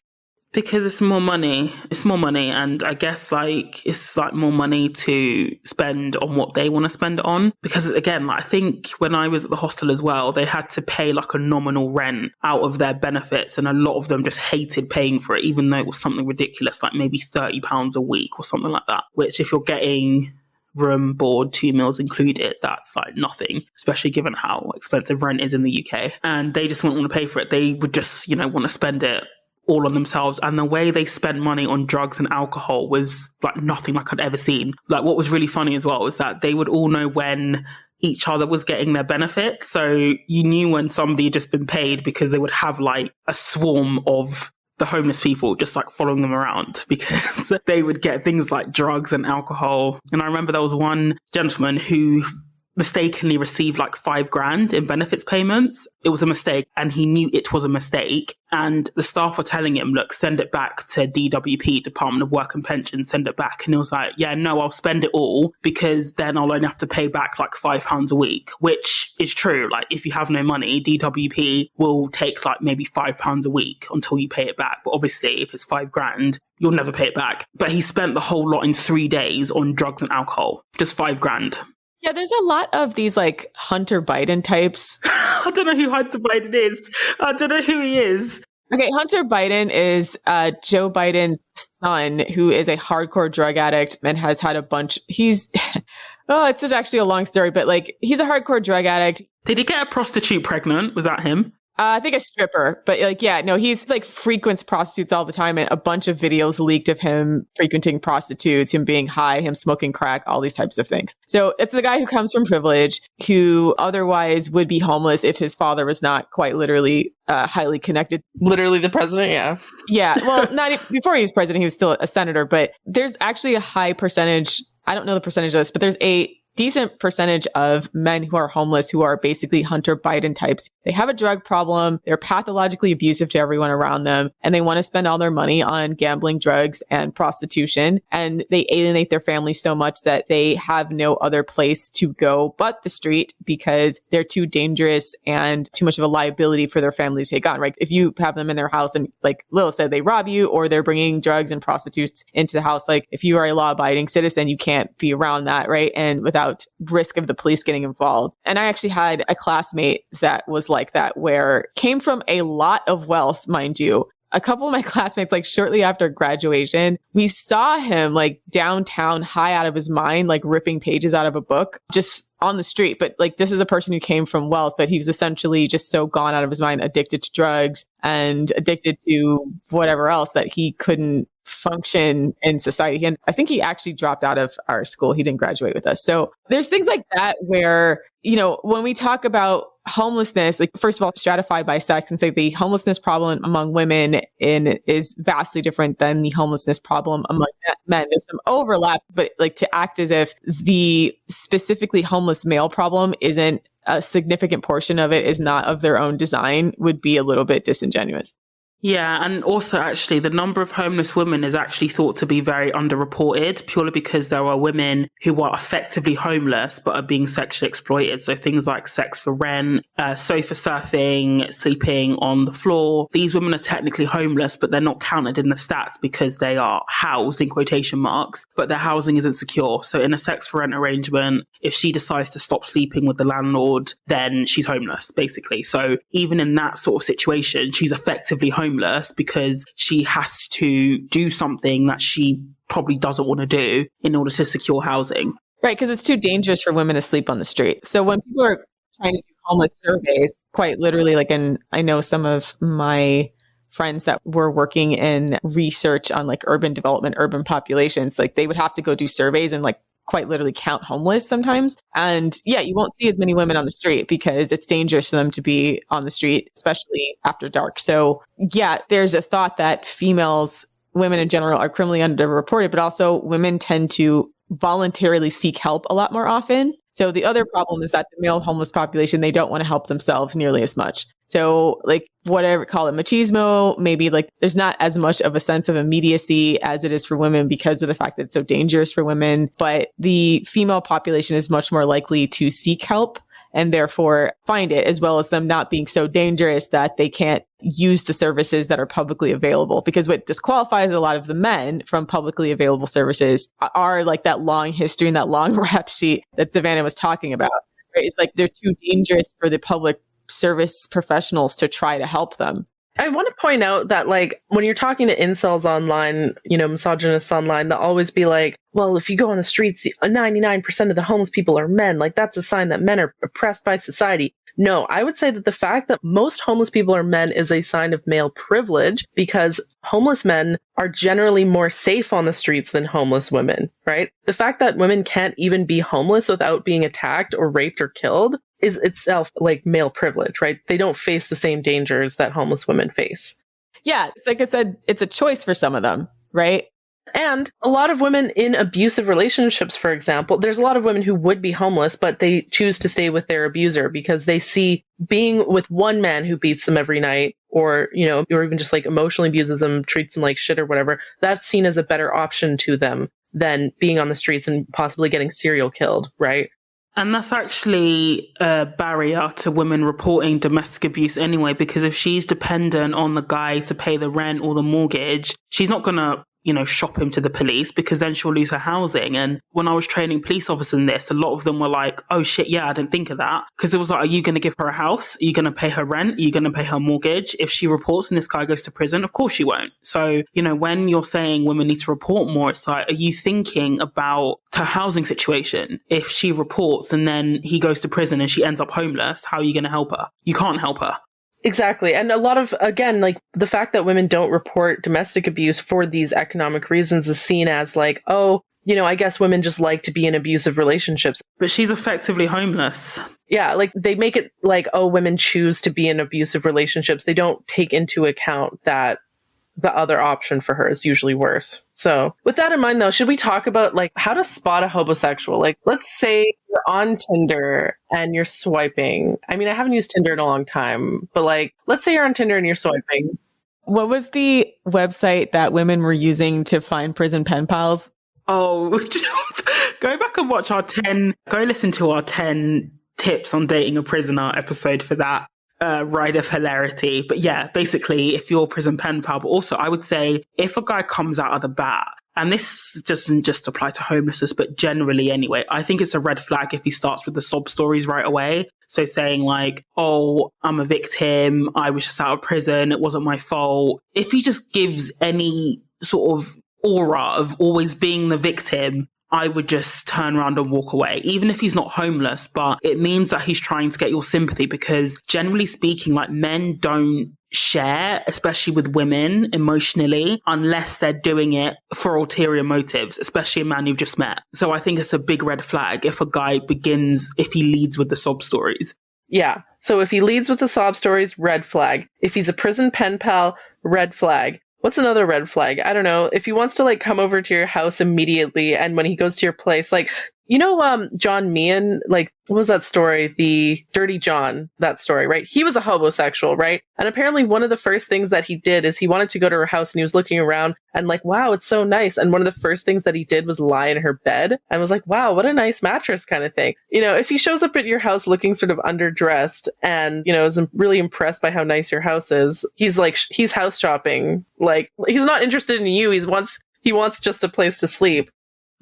Because it's more money. It's more money. And I guess like it's like more money to spend on what they want to spend it on. Because again, like I think when I was at the hostel as well, they had to pay like a nominal rent out of their benefits. And a lot of them just hated paying for it, even though it was something ridiculous, like maybe £30 a week or something like that. Which if you're getting room, board, 2 meals included, that's like nothing, especially given how expensive rent is in the UK. And they just wouldn't want to pay for it. They would just, you know, want to spend it all on themselves. And the way they spent money on drugs and alcohol was like nothing like I'd ever seen. Like what was really funny as well was that they would all know when each other was getting their benefits. So you knew when somebody had just been paid because they would have like a swarm of the homeless people just like following them around because they would get things like drugs and alcohol. And I remember there was one gentleman who mistakenly received like $5,000 in benefits payments. It was a mistake and he knew it was a mistake. And the staff were telling him, look, send it back to DWP, Department of Work and Pensions, send it back. And he was like, yeah, no, I'll spend it all because then I'll only have to pay back like £5 a week, which is true. Like if you have no money, DWP will take like maybe £5 a week until you pay it back. But obviously if it's $5,000, you'll never pay it back. But he spent the whole lot in 3 days on drugs and alcohol, just $5,000. Yeah, there's a lot of these like Hunter Biden types. I don't know who Hunter Biden is. I don't know who he is. Okay, Hunter Biden is Joe Biden's son, who is a hardcore drug addict and has had a bunch. He's, oh, it's actually a long story, but like he's a hardcore drug addict. Did he get a prostitute pregnant? Was that him? I think a stripper, but like, yeah, no, he's like frequents prostitutes all the time. And a bunch of videos leaked of him frequenting prostitutes, him being high, him smoking crack, all these types of things. So it's the guy who comes from privilege, who otherwise would be homeless if his father was not quite literally highly connected. Literally the president, yeah. Yeah, well, before he was president, he was still a senator, but there's actually a high percentage, I don't know the percentage of this, but there's a decent percentage of men who are homeless who are basically Hunter Biden types. They have a drug problem. They're pathologically abusive to everyone around them, and they want to spend all their money on gambling, drugs, and prostitution. And they alienate their family so much that they have no other place to go but the street because they're too dangerous and too much of a liability for their family to take on, right? If you have them in their house and, like Lil said, they rob you or they're bringing drugs and prostitutes into the house, like if you are a law-abiding citizen, you can't be around that, right? And without risk of the police getting involved. And I actually had a classmate that was like that, where came from a lot of wealth, mind you. A couple of my classmates, like shortly after graduation, we saw him like downtown, high out of his mind, like ripping pages out of a book just on the street. But like, this is a person who came from wealth, but he was essentially just so gone out of his mind, addicted to drugs and addicted to whatever else that he couldn't function in society. And I think he actually dropped out of our school. He didn't graduate with us. So there's things like that where, you know, when we talk about homelessness, like first of all, stratify by sex and say the homelessness problem among women is vastly different than the homelessness problem among men. There's some overlap, but like to act as if the specifically homeless male problem isn't a significant portion of it is not of their own design would be a little bit disingenuous. Yeah, and also actually the number of homeless women is actually thought to be very underreported purely because there are women who are effectively homeless but are being sexually exploited. So things like sex for rent, sofa surfing, sleeping on the floor. These women are technically homeless, but they're not counted in the stats because they are housed in quotation marks, but their housing isn't secure. So in a sex for rent arrangement, if she decides to stop sleeping with the landlord, then she's homeless, basically. So even in that sort of situation, she's effectively homeless because she has to do something that she probably doesn't want to do in order to secure housing. Right, because it's too dangerous for women to sleep on the street. So when people are trying to do homeless surveys, quite literally, like, and I know some of my friends that were working in research on like urban development, urban populations, like they would have to go do surveys and like quite literally count homeless sometimes. And yeah, you won't see as many women on the street because it's dangerous for them to be on the street, especially after dark. So yeah, there's a thought that women in general are criminally underreported, but also women tend to voluntarily seek help a lot more often. So the other problem is that the male homeless population, they don't want to help themselves nearly as much. So like whatever, call it machismo, maybe like there's not as much of a sense of immediacy as it is for women because of the fact that it's so dangerous for women. But the female population is much more likely to seek help and therefore find it, as well as them not being so dangerous that they can't use the services that are publicly available. Because what disqualifies a lot of the men from publicly available services are like that long history and that long rap sheet that Savannah was talking about. Right? It's like they're too dangerous for the public service professionals to try to help them. I want to point out that, like, when you're talking to incels online, you know, misogynists online, they'll always be like, well, if you go on the streets, 99% of the homeless people are men. Like, that's a sign that men are oppressed by society. No, I would say that the fact that most homeless people are men is a sign of male privilege, because homeless men are generally more safe on the streets than homeless women, right? The fact that women can't even be homeless without being attacked or raped or killed is itself like male privilege, right? They don't face the same dangers that homeless women face. Yeah, it's like I said, it's a choice for some of them, right? And a lot of women in abusive relationships, for example, there's a lot of women who would be homeless, but they choose to stay with their abuser because they see being with one man who beats them every night, or, you know, or even just like emotionally abuses them, treats them like shit or whatever. That's seen as a better option to them than being on the streets and possibly getting serial killed, right? And that's actually a barrier to women reporting domestic abuse anyway, because if she's dependent on the guy to pay the rent or the mortgage, she's not going to, you know, shop him to the police, because then she'll lose her housing. And when I was training police officers in this, a lot of them were like, oh shit, yeah, I didn't think of that. Because it was like, are you going to give her a house? Are you going to pay her rent? Are you going to pay her mortgage? If she reports and this guy goes to prison, of course she won't. So, you know, when you're saying women need to report more, it's like, are you thinking about her housing situation? If she reports and then he goes to prison and she ends up homeless, how are you going to help her? You can't help her. Exactly. And a lot of, again, like the fact that women don't report domestic abuse for these economic reasons is seen as like, oh, you know, I guess women just like to be in abusive relationships. But she's effectively homeless. Yeah, like they make it like, oh, women choose to be in abusive relationships. They don't take into account that the other option for her is usually worse. So with that in mind, though, should we talk about like how to spot a hobosexual? Like, let's say you're on Tinder and you're swiping. I mean, I haven't used Tinder in a long time, but like, let's say you're on Tinder and you're swiping. What was the website that women were using to find prison pen pals? Oh, go back and watch go listen to our 10 tips on dating a prisoner episode for that. Ride of hilarity. But yeah, basically, if you're prison pen pal, but also I would say if a guy comes out of the bat, and this doesn't just apply to homelessness, but generally anyway, I think it's a red flag if he starts with the sob stories right away. So saying like, oh, I'm a victim, I was just out of prison, it wasn't my fault. If he just gives any sort of aura of always being the victim, I would just turn around and walk away, even if he's not homeless. But it means that he's trying to get your sympathy, because generally speaking, like, men don't share, especially with women emotionally, unless they're doing it for ulterior motives, especially a man you've just met. So I think it's a big red flag if he leads with the sob stories. Yeah. So if he leads with the sob stories, red flag. If he's a prison pen pal, red flag. What's another red flag? I don't know. If he wants to like come over to your house immediately, and when he goes to your place, like, you know, John Meehan, like, what was that story? The Dirty John, that story, right? He was a hobosexual, right? And apparently one of the first things that he did is he wanted to go to her house and he was looking around and like, wow, it's so nice. And one of the first things that he did was lie in her bed and was like, wow, what a nice mattress kind of thing. You know, if he shows up at your house looking sort of underdressed and, you know, is really impressed by how nice your house is, he's like, he's house shopping. Like, he's not interested in you. He wants just a place to sleep.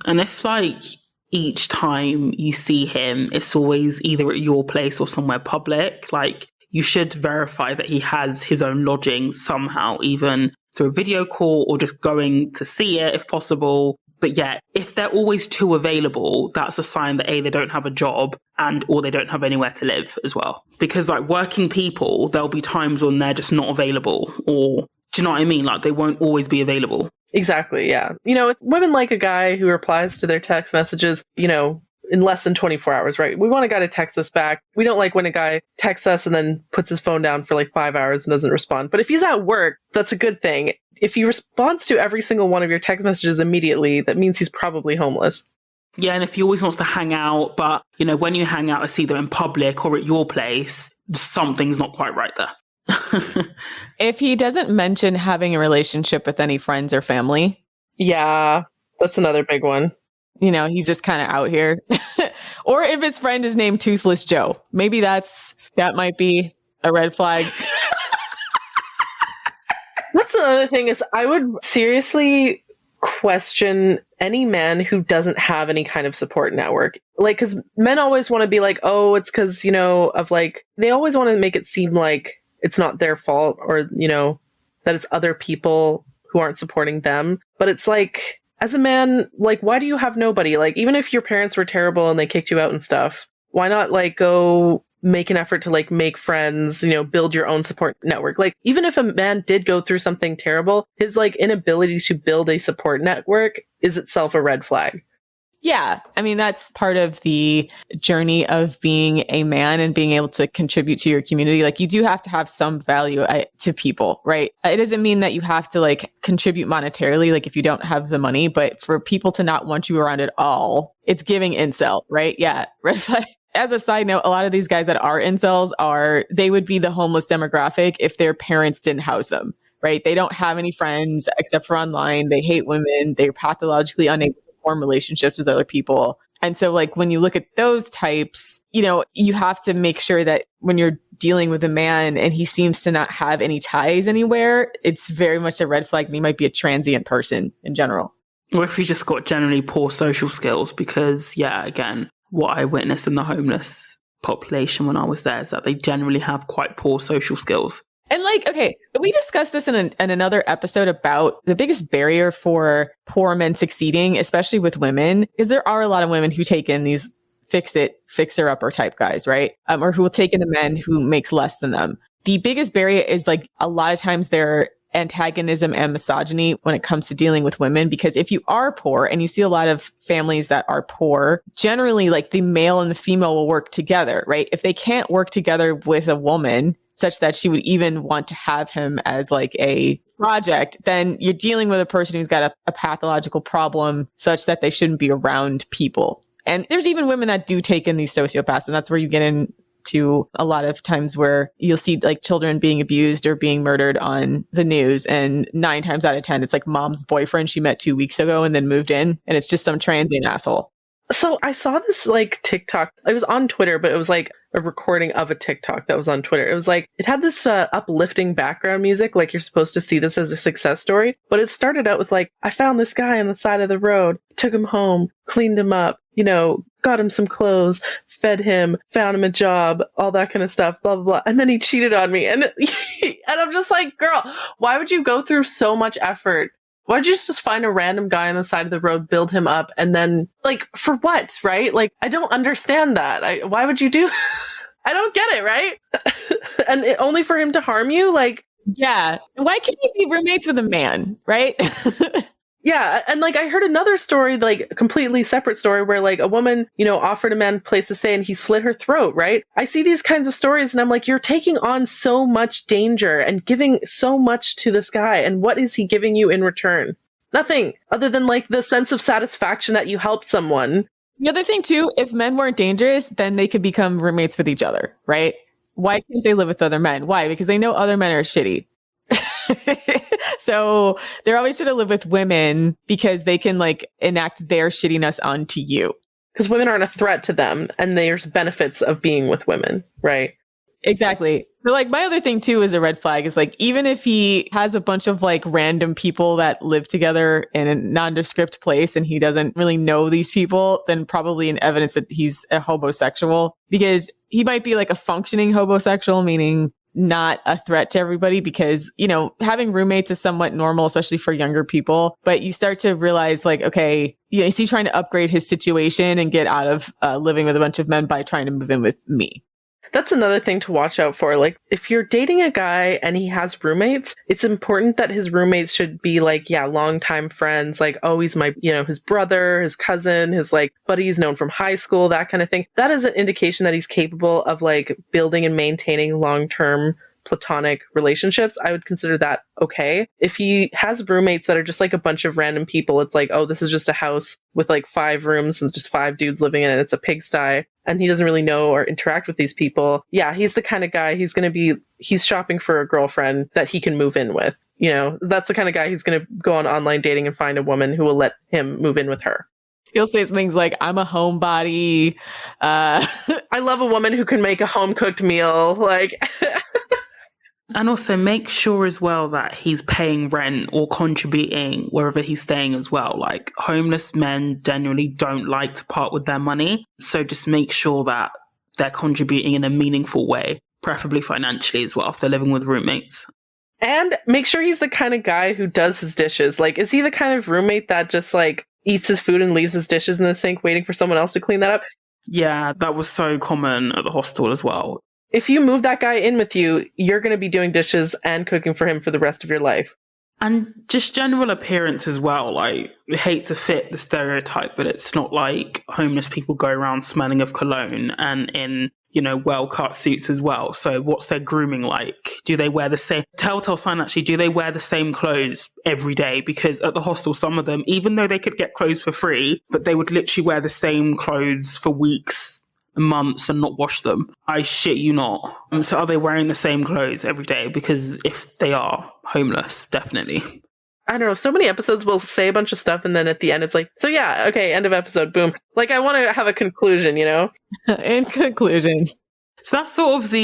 And if like, each time you see him, it's always either at your place or somewhere public, like, you should verify that he has his own lodging somehow, even through a video call or just going to see it if possible. But yeah, if they're always too available, that's a sign that A, they don't have a job, and or they don't have anywhere to live as well. Because like working people, there'll be times when they're just not available, or do you know what I mean? Like, they won't always be available. Exactly, yeah. You know, women like a guy who replies to their text messages, you know, in less than 24 hours, right? We want a guy to text us back. We don't like when a guy texts us and then puts his phone down for like 5 hours and doesn't respond. But if he's at work, that's a good thing. If he responds to every single one of your text messages immediately, that means he's probably homeless. Yeah, and if he always wants to hang out, but, you know, when you hang out, it's either in public or at your place, something's not quite right there. If he doesn't mention having a relationship with any friends or family. Yeah, that's another big one. You know, he's just kind of out here. Or if his friend is named Toothless Joe, maybe that might be a red flag. That's another thing, is I would seriously question any man who doesn't have any kind of support network. Like, because men always want to be like, oh, it's because, you know, of like, they always want to make it seem like it's not their fault, or, that it's other people who aren't supporting them. But it's like, as a man, like, why do you have nobody? Like, even if your parents were terrible and they kicked you out and stuff, why not like go make an effort to like make friends, build your own support network? Like, even if a man did go through something terrible, his like inability to build a support network is itself a red flag. Yeah. I mean, that's part of the journey of being a man and being able to contribute to your community. Like, you do have to have some value to people, right? It doesn't mean that you have to like contribute monetarily, like if you don't have the money, but for people to not want you around at all, it's giving incel, right? Yeah. Red flag. As a side note, a lot of these guys that are incels they would be the homeless demographic if their parents didn't house them, right? They don't have any friends except for online. They hate women. They're pathologically unable to form relationships with other people. And so like when you look at those types, you have to make sure that when you're dealing with a man and he seems to not have any ties anywhere, it's very much a red flag and he might be a transient person in general. Or if he's just got generally poor social skills, because again, what I witnessed in the homeless population when I was there is that they generally have quite poor social skills. And like, okay, we discussed this in another episode about the biggest barrier for poor men succeeding, especially with women, because there are a lot of women who take in these fixer-upper type guys, right? Or who will take in a man who makes less than them. The biggest barrier is like a lot of times their antagonism and misogyny when it comes to dealing with women, because if you are poor, and you see a lot of families that are poor, generally like the male and the female will work together, right? If they can't work together with a woman such that she would even want to have him as like a project, then you're dealing with a person who's got a pathological problem such that they shouldn't be around people. And there's even women that do take in these sociopaths, and that's where you get into a lot of times where you'll see like children being abused or being murdered on the news, and 9 times out of 10 it's like mom's boyfriend she met 2 weeks ago and then moved in, and it's just some transient asshole. So I saw this like TikTok. It was on Twitter, but it was like a recording of a TikTok that was on Twitter. It was like, it had this uplifting background music, like you're supposed to see this as a success story. But it started out with like, I found this guy on the side of the road, took him home, cleaned him up, got him some clothes, fed him, found him a job, all that kind of stuff, blah, blah, blah. And then he cheated on me. And I'm just like, girl, why would you go through so much effort? Why'd you just find a random guy on the side of the road, build him up, and then, like, for what, right? Like, I don't understand that. Why would you do... I don't get it, right? And only for him to harm you? Like... Yeah. Why can't you be roommates with a man, right? Yeah, and like I heard another story, like a completely separate story, where like a woman, offered a man a place to stay and he slit her throat, right? I see these kinds of stories and I'm like, you're taking on so much danger and giving so much to this guy. And what is he giving you in return? Nothing other than like the sense of satisfaction that you helped someone. The other thing too, if men weren't dangerous, then they could become roommates with each other, right? Why can't they live with other men? Why? Because they know other men are shitty. So they're always trying to live with women because they can like enact their shittiness onto you. Because women aren't a threat to them, and there's benefits of being with women, right? Exactly. So like my other thing too is a red flag is like, even if he has a bunch of like random people that live together in a nondescript place and he doesn't really know these people, then probably an evidence that he's a hobosexual, because he might be like a functioning hobosexual, meaning not a threat to everybody, because, having roommates is somewhat normal, especially for younger people. But you start to realize like, okay, is he trying to upgrade his situation and get out of living with a bunch of men by trying to move in with me? That's another thing to watch out for. Like, if you're dating a guy and he has roommates, it's important that his roommates should be like, longtime friends. Like, oh, he's my, his brother, his cousin, his like buddies known from high school, that kind of thing. That is an indication that he's capable of like building and maintaining long-term platonic relationships. I would consider that okay. If he has roommates that are just like a bunch of random people, it's like, oh, this is just a house with like 5 rooms and just 5 dudes living in it. It's a pigsty. And he doesn't really know or interact with these people. Yeah, he's the kind of guy he's shopping for a girlfriend that he can move in with. That's the kind of guy he's going to go on online dating and find a woman who will let him move in with her. He'll say things like, I'm a homebody. I love a woman who can make a home cooked meal. Like... And also make sure as well that he's paying rent or contributing wherever he's staying as well. Like, homeless men generally don't like to part with their money. So just make sure that they're contributing in a meaningful way preferably financially as well, if they're living with roommates. And make sure he's the kind of guy who does his dishes. Like, is he the kind of roommate that just like eats his food and leaves his dishes in the sink waiting for someone else to clean that up? Yeah, that was so common at the hostel as well. If you move that guy in with you, you're going to be doing dishes and cooking for him for the rest of your life. And just general appearance as well. Like, we hate to fit the stereotype, but it's not like homeless people go around smelling of cologne and in, well-cut suits as well. So what's their grooming like? Do they wear the same telltale sign? Actually, do they wear the same clothes every day? Because at the hostel, some of them, even though they could get clothes for free, but they would literally wear the same clothes for weeks, months, and not wash them. I shit you not. So are they wearing the same clothes every day? Because if they are homeless, definitely. I don't know. So many episodes will say a bunch of stuff, and then at the end, it's like, so yeah, okay, end of episode, boom. Like, I want to have a conclusion, In conclusion. So that's sort of so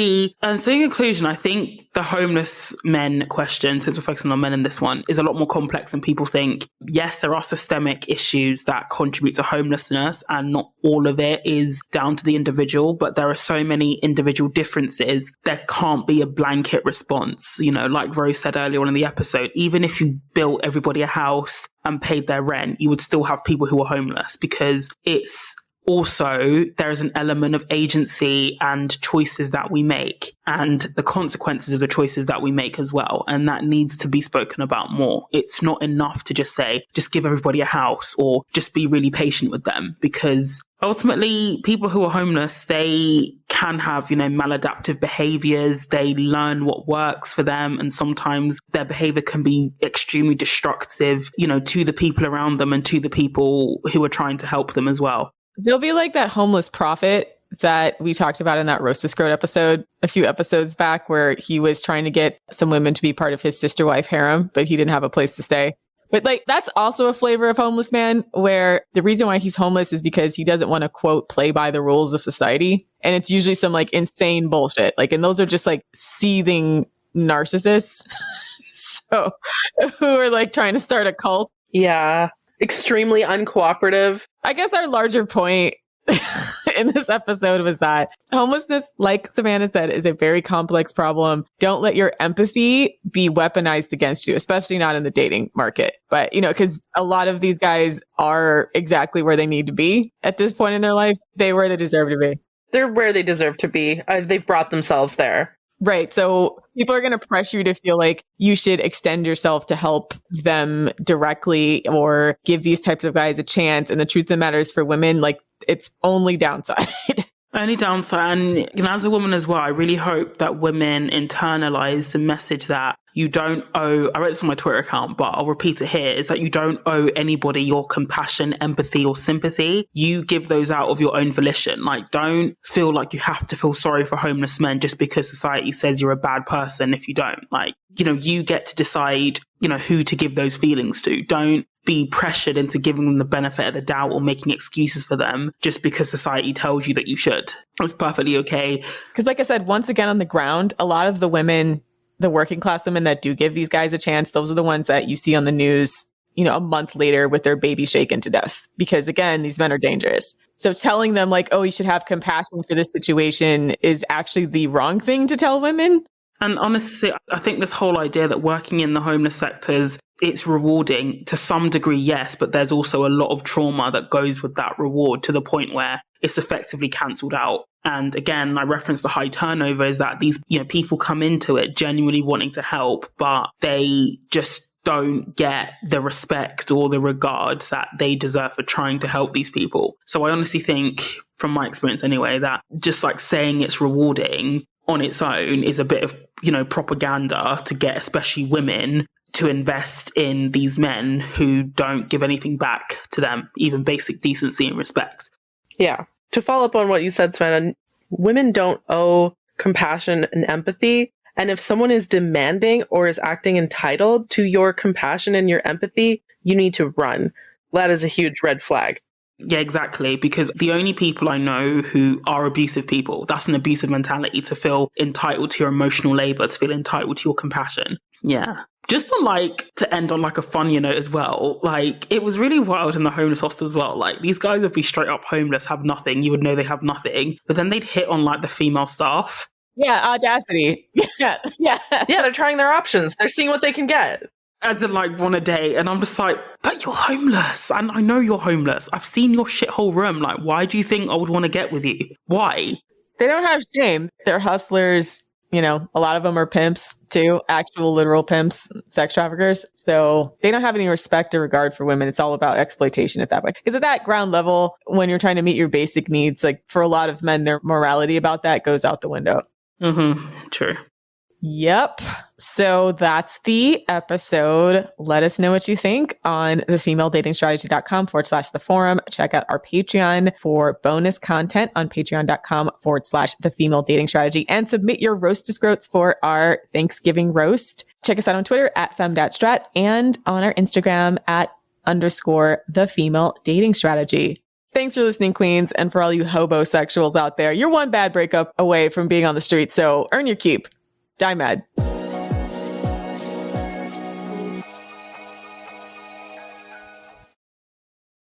in conclusion, I think the homeless men question, since we're focusing on men in this one, is a lot more complex than people think. Yes, there are systemic issues that contribute to homelessness, and not all of it is down to the individual, but there are so many individual differences. There can't be a blanket response. Like Rose said earlier on in the episode, even if you built everybody a house and paid their rent, you would still have people who are homeless, because it's also, there is an element of agency and choices that we make, and the consequences of the choices that we make as well. And that needs to be spoken about more. It's not enough to just say, just give everybody a house or just be really patient with them, because ultimately people who are homeless, they can have, maladaptive behaviors. They learn what works for them. And sometimes their behavior can be extremely destructive, to the people around them and to the people who are trying to help them as well. They'll be like that homeless prophet that we talked about in that Roast to Scrote episode a few episodes back, where he was trying to get some women to be part of his sister wife harem, but he didn't have a place to stay. But that's also a flavor of homeless man, where the reason why he's homeless is because he doesn't want to, quote, play by the rules of society. And it's usually some insane bullshit. And those are just seething narcissists. So who are trying to start a cult. Yeah. Extremely uncooperative. I guess our larger point in this episode was that homelessness, like Savannah said, is a very complex problem. Don't let your empathy be weaponized against you, especially not in the dating market. But, because a lot of these guys are exactly where they need to be at this point in their life. They're where they deserve to be. They're where they deserve to be. They've brought themselves there. Right. So people are going to pressure you to feel like you should extend yourself to help them directly or give these types of guys a chance. And the truth of the matter is, for women, it's only downside. Only downside. And as a woman as well, I really hope that women internalize the message that you don't owe, I wrote this on my Twitter account, but I'll repeat it here, is that you don't owe anybody your compassion, empathy, or sympathy. You give those out of your own volition. Don't feel like you have to feel sorry for homeless men just because society says you're a bad person if you don't. You get to decide, who to give those feelings to. Don't be pressured into giving them the benefit of the doubt or making excuses for them just because society tells you that you should. It's perfectly okay. Because like I said, once again, on the ground, a lot of the women, the working class women that do give these guys a chance, those are the ones that you see on the news, a month later with their baby shaken to death. Because again, these men are dangerous. So telling them oh, you should have compassion for this situation is actually the wrong thing to tell women. And honestly, I think this whole idea that working in the homeless sectors, it's rewarding to some degree, yes, but there's also a lot of trauma that goes with that reward, to the point where it's effectively cancelled out. And again, I referenced the high turnover, is that these people come into it genuinely wanting to help, but they just don't get the respect or the regard that they deserve for trying to help these people. So I honestly think, from my experience anyway, that just saying it's rewarding on its own is a bit of, propaganda to get especially women to invest in these men who don't give anything back to them, even basic decency and respect. Yeah. To follow up on what you said, Sven, women don't owe compassion and empathy. And if someone is demanding or is acting entitled to your compassion and your empathy, you need to run. That is a huge red flag. Yeah, exactly. Because the only people I know who are abusive people, that's an abusive mentality, to feel entitled to your emotional labor, to feel entitled to your compassion. Yeah. Just on to end on a funnier note as well, it was really wild in the homeless hostel as well. These guys would be straight up homeless, have nothing. You would know they have nothing. But then they'd hit on the female staff. Yeah, audacity. Yeah, yeah. Yeah, they're trying their options. They're seeing what they can get. As in, like, want a date. And I'm just like, but you're homeless. And I know you're homeless. I've seen your shithole room. Like, why do you think I would want to get with you? Why? They don't have shame. They're hustlers. You know, a lot of them are pimps too, actual literal pimps, sex traffickers. So they don't have any respect or regard for women. It's all about exploitation at that point. Because at that ground level, when you're trying to meet your basic needs, like for a lot of men, their morality about that goes out the window. True. Yep. So that's the episode. Let us know what you think on thefemaledatingstrategy.com/the forum. Check out our Patreon for bonus content on patreon.com/the female dating strategy and submit your roast groats for our Thanksgiving roast. Check us out on Twitter @femdatstrat and on our Instagram @_the female dating strategy. Thanks for listening, queens. And for all you hobosexuals out there, you're one bad breakup away from being on the street. So earn your keep. Die mad.